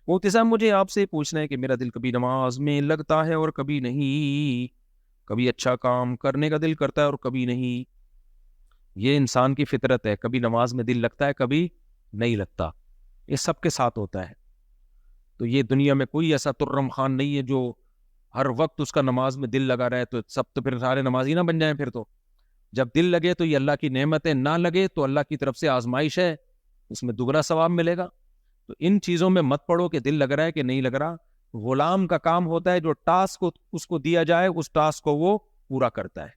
مفتی صاحب مجھے آپ سے پوچھنا ہے کہ میرا دل کبھی نماز میں لگتا ہے اور کبھی نہیں، کبھی اچھا کام کرنے کا دل کرتا ہے اور کبھی نہیں. یہ انسان کی فطرت ہے، کبھی نماز میں دل لگتا ہے کبھی نہیں لگتا. یہ سب کے ساتھ ہوتا ہے. تو یہ دنیا میں کوئی ایسا ترم خان نہیں ہے جو ہر وقت اس کا نماز میں دل لگا رہے. تو سب تو پھر سارے نمازی نہ بن جائیں. پھر تو جب دل لگے تو یہ اللہ کی نعمت ہے، نہ لگے تو اللہ کی طرف سے آزمائش ہے، اس میں دگنا ثواب ملے گا. تو ان چیزوں میں مت پڑو کہ دل لگ رہا ہے کہ نہیں لگ رہا. غلام کا کام ہوتا ہے جو ٹاسک اس کو دیا جائے اس ٹاسک کو وہ پورا کرتا ہے.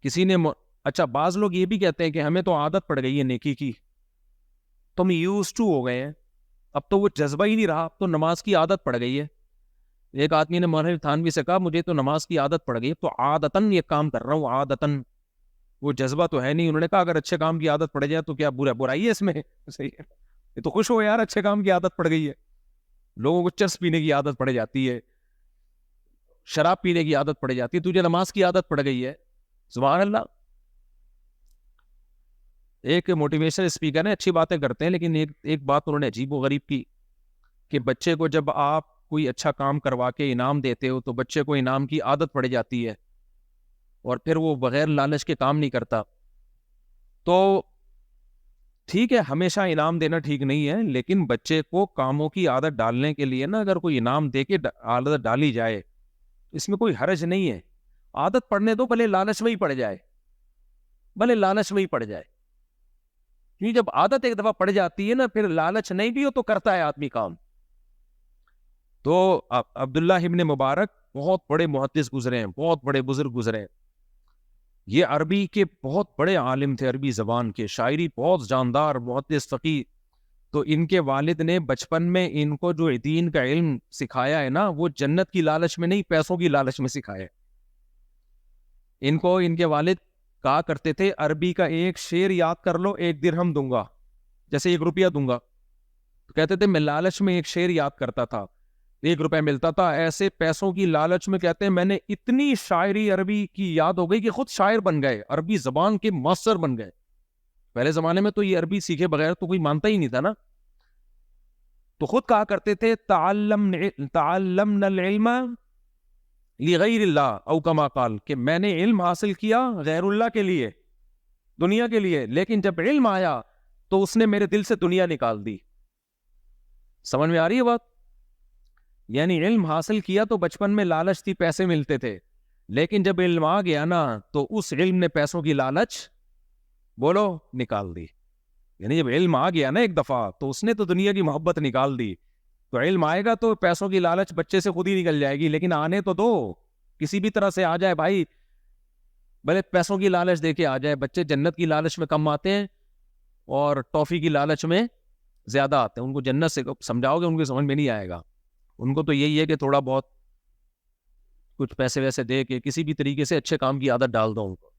کسی نے اچھا بعض لوگ یہ بھی کہتے ہیں کہ ہمیں تو عادت پڑ گئی ہے نیکی کی، تو ہم یوز ٹو ہو گئے ہیں، اب تو وہ جذبہ ہی نہیں رہا، اب تو نماز کی عادت پڑ گئی ہے. ایک آدمی نے مولانا تھانوی سے کہا مجھے تو نماز کی عادت پڑ گئی، تو عادتاً یہ کام کر رہا ہوں، عادتاً، وہ جذبہ تو ہے نہیں. انہوں نے کہا اگر اچھے کام کی عادت پڑ جائے تو کیا برائی ہے اس میں؟ صحیح ہے، یہ تو خوش ہو یار، اچھے کام کی عادت پڑ گئی ہے. لوگوں کو چرس پینے کی عادت پڑ جاتی ہے، شراب پینے کی عادت پڑ جاتی ہے، تجھے نماز کی عادت پڑ گئی ہے. سبحان اللہ. ایک موٹیویشن اسپیکر ہے، اچھی باتیں کرتے ہیں، لیکن ایک بات انہوں نے عجیب و غریب کی کہ بچے کو جب آپ کوئی اچھا کام کروا کے انعام دیتے ہو تو بچے کو انعام کی عادت پڑ جاتی ہے اور پھر وہ بغیر لالچ کے کام نہیں کرتا. تو ٹھیک ہے، ہمیشہ انعام دینا ٹھیک نہیں ہے، لیکن بچے کو کاموں کی عادت ڈالنے کے لیے نا اگر کوئی انعام دے کے عادت ڈالی جائے اس میں کوئی حرج نہیں ہے. عادت پڑنے دو، بھلے لالچ میں ہی پڑ جائے، بھلے لالچ میں ہی پڑ جائے. کیونکہ جب عادت ایک دفعہ پڑ جاتی ہے نا پھر لالچ نہیں بھی ہو تو کرتا ہے آدمی کام. تو عبداللہ ابن مبارک بہت بڑے محدث گزرے ہیں، بہت بڑے بزرگ گزرے ہیں. یہ عربی کے بہت بڑے عالم تھے، عربی زبان کے، شاعری بہت جاندار، محدث فقیہ. تو ان کے والد نے بچپن میں ان کو جو دین کا علم سکھایا ہے نا وہ جنت کی لالچ میں نہیں، پیسوں کی لالچ میں سکھایا. ان کو ان کے والد کہا کرتے تھے عربی کا ایک شعر یاد کر لو 1 درہم دوں گا، جیسے 1 روپیہ دوں گا. تو کہتے تھے میں لالچ میں ایک شعر یاد کرتا تھا، 1 روپیہ ملتا تھا. ایسے پیسوں کی لالچ میں کہتے ہیں میں نے اتنی شاعری عربی کی یاد ہو گئی کہ خود شاعر بن گئے، عربی زبان کے ماسٹر بن گئے. پہلے زمانے میں تو یہ عربی سیکھے بغیر تو کوئی مانتا ہی نہیں تھا نا. تو خود کہا کرتے تھے تعلمنا العلم لغیر اللہ او کما قال، کہ میں نے علم حاصل کیا غیر اللہ کے لیے، دنیا کے لیے، لیکن جب علم آیا تو اس نے میرے دل سے دنیا نکال دی. سمجھ میں آ رہی ہے بات؟ یعنی علم حاصل کیا تو بچپن میں لالچ تھی، پیسے ملتے تھے، لیکن جب علم آ گیا نا تو اس علم نے پیسوں کی لالچ بولو نکال دی. یعنی جب علم آ گیا نا ایک دفعہ تو اس نے تو دنیا کی محبت نکال دی. تو علم آئے گا تو پیسوں کی لالچ بچے سے خود ہی نکل جائے گی، لیکن آنے تو دو، کسی بھی طرح سے آ جائے بھائی. بھلے پیسوں کی لالچ دے کے آ جائے. بچے جنت کی لالچ میں کم آتے ہیں اور ٹافی کی لالچ میں زیادہ آتے ہیں. ان کو جنت سے سمجھاؤ گے ان کو سمجھ میں نہیں آئے گا. ان کو تو یہی ہے کہ تھوڑا بہت کچھ پیسے ویسے دے کے کسی بھی طریقے سے اچھے کام کی عادت ڈال دو ان کو.